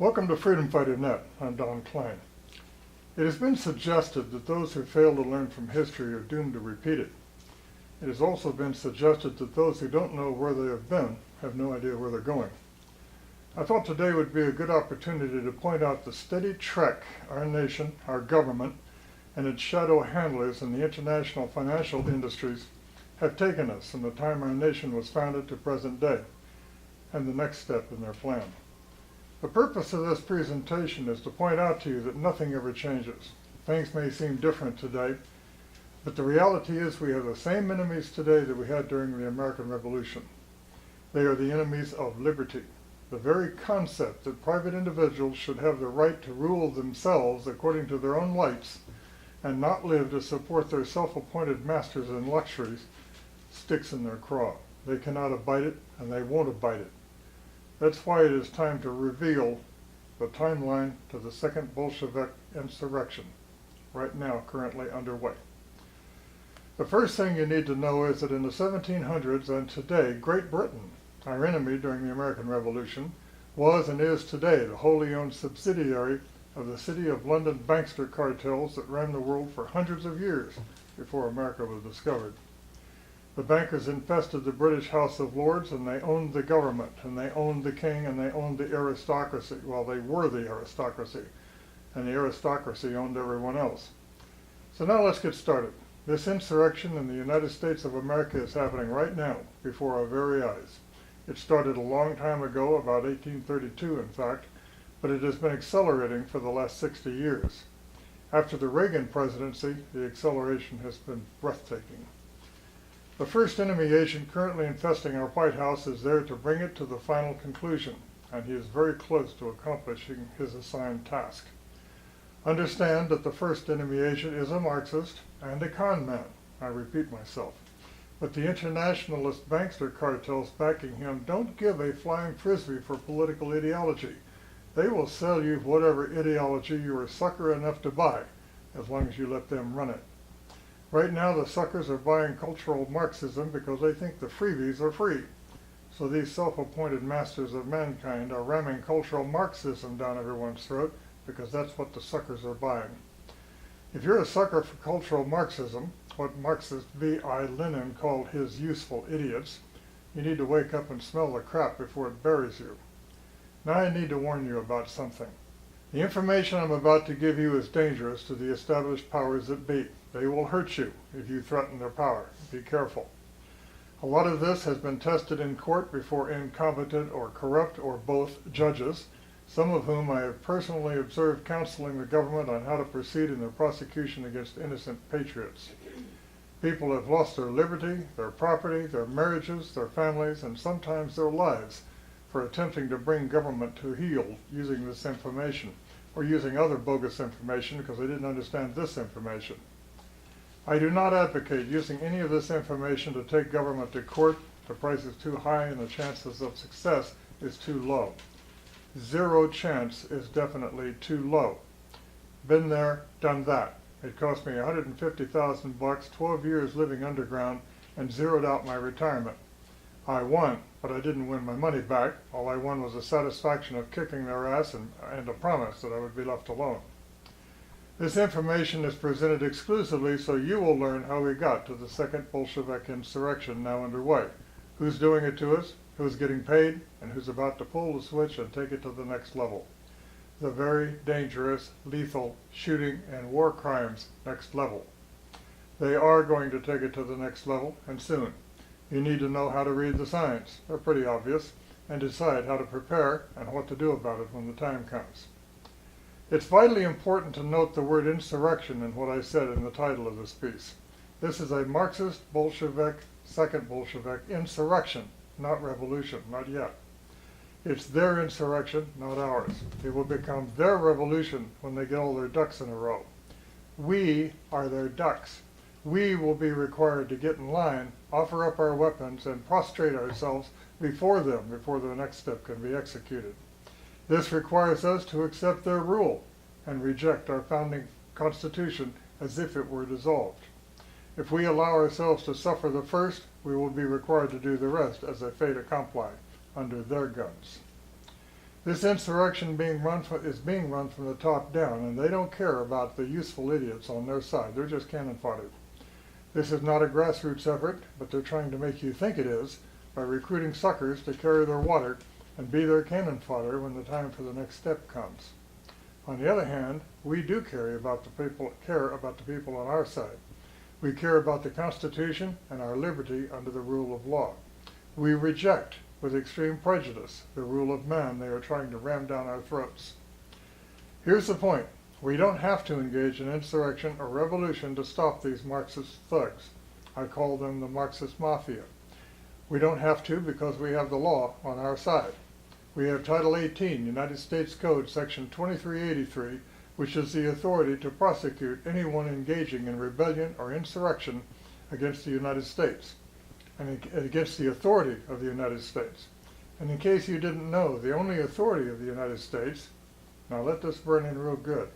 Welcome to Freedom Fighter Net. I'm Don Klein. It has been suggested that those who fail to learn from history are doomed to repeat it. It has also been suggested that those who don't know where they have been have no idea where they're going. I thought today would be a good opportunity to point out the steady trek our nation, our government, and its shadow handlers in the international financial industries have taken us from the time our nation was founded to present day, and the next step in their plan. The purpose of this presentation is to point out to you that nothing ever changes. Things may seem different today, but the reality is we have the same enemies today that we had during the American Revolution. They are the enemies of liberty. The very concept that private individuals should have the right to rule themselves according to their own lights and not live to support their self-appointed masters in luxuries sticks in their craw. They cannot abide it, and they won't abide it. That's why it is time to reveal the timeline to the second Bolshevik insurrection, right now currently underway. The first thing you need to know is that in the 1700s and today, Great Britain, our enemy during the American Revolution, was and is today the wholly owned subsidiary of the City of London bankster cartels that ran the world for hundreds of years before America was discovered. The bankers infested the British House of Lords, and they owned the government, and they owned the king, and they owned the aristocracy. Well, they were the aristocracy, and the aristocracy owned everyone else. So now let's get started. This insurrection in the United States of America is happening right now, before our very eyes. It started a long time ago, about 1832 in fact, but it has been accelerating for the last 60 years. After the Reagan presidency, the acceleration has been breathtaking. The first enemy agent currently infesting our White House is there to bring it to the final conclusion, and he is very close to accomplishing his assigned task. Understand that the first enemy agent is a Marxist and a con man. I repeat myself. But the internationalist bankster cartels backing him don't give a flying frisbee for political ideology. They will sell you whatever ideology you are sucker enough to buy, as long as you let them run it. Right now, the suckers are buying cultural Marxism because they think the freebies are free. So these self-appointed masters of mankind are ramming cultural Marxism down everyone's throat because that's what the suckers are buying. If you're a sucker for cultural Marxism, what Marxist V.I. Lenin called his useful idiots, you need to wake up and smell the crap before it buries you. Now I need to warn you about something. The information I'm about to give you is dangerous to the established powers that be. They will hurt you if you threaten their power. Be careful. A lot of this has been tested in court before incompetent or corrupt or both judges, some of whom I have personally observed counseling the government on how to proceed in their prosecution against innocent patriots. People have lost their liberty, their property, their marriages, their families, and sometimes their lives for attempting to bring government to heel using this information, or using other bogus information because they didn't understand this information. I do not advocate using any of this information to take government to court. The price is too high and the chances of success is too low. Zero chance is definitely too low. Been there, done that. It cost me $150,000, 12 years living underground, and zeroed out my retirement. I won, but I didn't win my money back. All I won was the satisfaction of kicking their ass and a promise that I would be left alone. This information is presented exclusively so you will learn how we got to the second Bolshevik insurrection now underway, who's doing it to us, who's getting paid, and who's about to pull the switch and take it to the next level. The very dangerous, lethal, shooting, and war crimes next level. They are going to take it to the next level, and soon. You need to know how to read the signs. They're pretty obvious, and decide how to prepare and what to do about it when the time comes. It's vitally important to note the word insurrection in what I said in the title of this piece. This is a Marxist, Bolshevik, second Bolshevik insurrection, not revolution, not yet. It's their insurrection, not ours. It will become their revolution when they get all their ducks in a row. We are their ducks. We will be required to get in line, offer up our weapons, and prostrate ourselves before them before the next step can be executed. This requires us to accept their rule and reject our founding constitution as if it were dissolved. If we allow ourselves to suffer the first, we will be required to do the rest as a fait accompli under their guns. This insurrection is being run from the top down, and they don't care about the useful idiots on their side. They're just cannon fodder. This is not a grassroots effort, but they're trying to make you think it is by recruiting suckers to carry their water and be their cannon fodder when the time for the next step comes. On the other hand, we do care about the people on our side. We care about the Constitution and our liberty under the rule of law. We reject, with extreme prejudice, the rule of man they are trying to ram down our throats. Here's the point. We don't have to engage in insurrection or revolution to stop these Marxist thugs. I call them the Marxist Mafia. We don't have to because we have the law on our side. We have Title 18, United States Code, Section 2383, which is the authority to prosecute anyone engaging in rebellion or insurrection against the United States and against the authority of the United States. And in case you didn't know, the only authority of the United States, now let this burn in real good,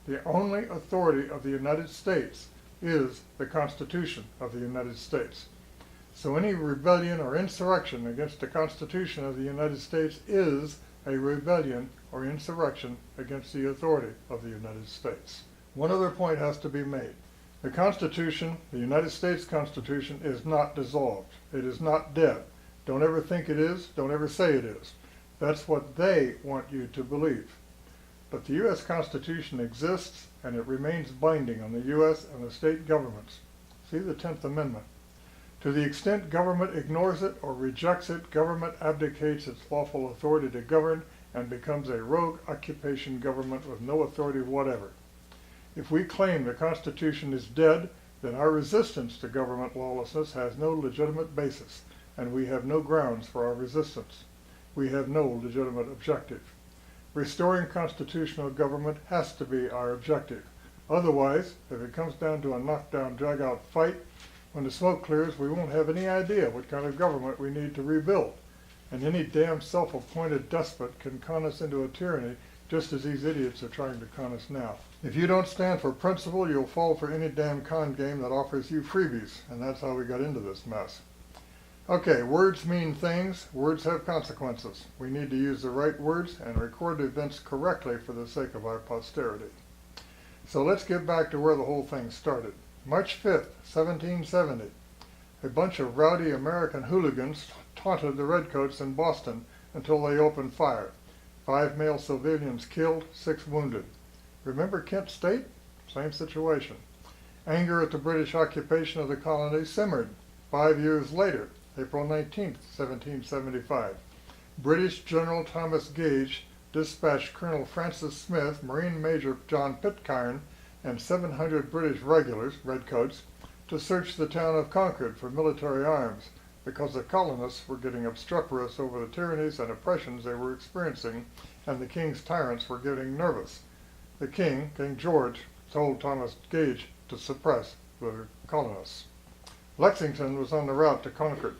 the only authority of the United States is the Constitution of the United States. So any rebellion or insurrection against the Constitution of the United States is a rebellion or insurrection against the authority of the United States. One other point has to be made. The Constitution, the United States Constitution, is not dissolved. It is not dead. Don't ever think it is. Don't ever say it is. That's what they want you to believe. But the U.S. Constitution exists, and it remains binding on the U.S. and the state governments. See the 10th Amendment. To the extent government ignores it or rejects it, government abdicates its lawful authority to govern and becomes a rogue occupation government with no authority whatever. If we claim the Constitution is dead, then our resistance to government lawlessness has no legitimate basis, and we have no grounds for our resistance. We have no legitimate objective. Restoring constitutional government has to be our objective. Otherwise, if it comes down to a knockdown, drag-out fight, when the smoke clears, we won't have any idea what kind of government we need to rebuild. And any damn self-appointed despot can con us into a tyranny just as these idiots are trying to con us now. If you don't stand for principle, you'll fall for any damn con game that offers you freebies, and that's how we got into this mess. Okay, words mean things. Words have consequences. We need to use the right words and record events correctly for the sake of our posterity. So let's get back to where the whole thing started. March 5th, 1770. A bunch of rowdy American hooligans taunted the Redcoats in Boston until they opened fire. 5 male civilians killed, 6 wounded. Remember Kent State? Same situation. Anger at the British occupation of the colony simmered. 5 years later, April 19th, 1775, British General Thomas Gage dispatched Colonel Francis Smith, Marine Major John Pitcairn, and 700 British regulars, redcoats, to search the town of Concord for military arms because the colonists were getting obstreperous over the tyrannies and oppressions they were experiencing, and the king's tyrants were getting nervous. The king, King George, told Thomas Gage to suppress the colonists. Lexington was on the route to Concord.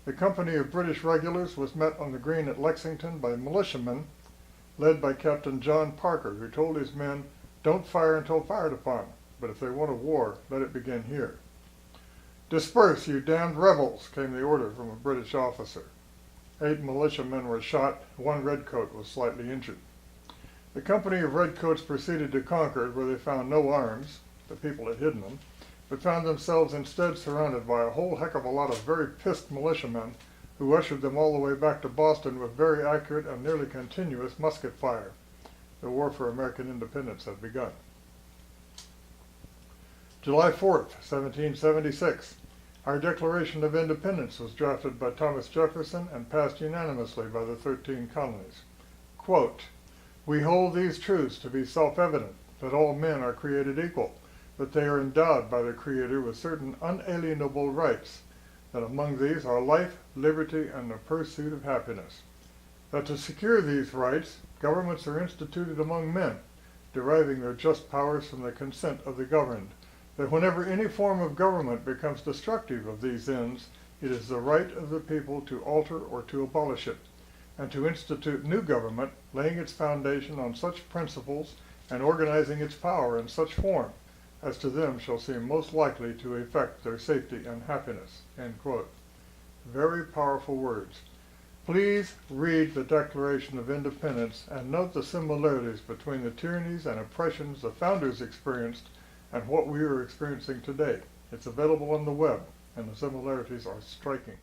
The company of British regulars was met on the green at Lexington by militiamen led by Captain John Parker, who told his men, "Don't fire until fired upon, but if they want a war, let it begin here." "Disperse, you damned rebels," came the order from a British officer. 8 militiamen were shot, 1 redcoat was slightly injured. The company of redcoats proceeded to Concord, where they found no arms, the people had hidden them, but found themselves instead surrounded by a whole heck of a lot of very pissed militiamen who ushered them all the way back to Boston with very accurate and nearly continuous musket fire. The war for American independence had begun. July 4th, 1776. Our Declaration of Independence was drafted by Thomas Jefferson and passed unanimously by the 13 colonies. Quote, "We hold these truths to be self-evident, that all men are created equal, that they are endowed by the Creator with certain unalienable rights, that among these are life, liberty, and the pursuit of happiness. That to secure these rights, governments are instituted among men, deriving their just powers from the consent of the governed. That whenever any form of government becomes destructive of these ends, it is the right of the people to alter or to abolish it, and to institute new government, laying its foundation on such principles and organizing its power in such form as to them shall seem most likely to effect their safety and happiness." End quote. Very powerful words. Please read the Declaration of Independence and note the similarities between the tyrannies and oppressions the founders experienced and what we are experiencing today. It's available on the web, and the similarities are striking.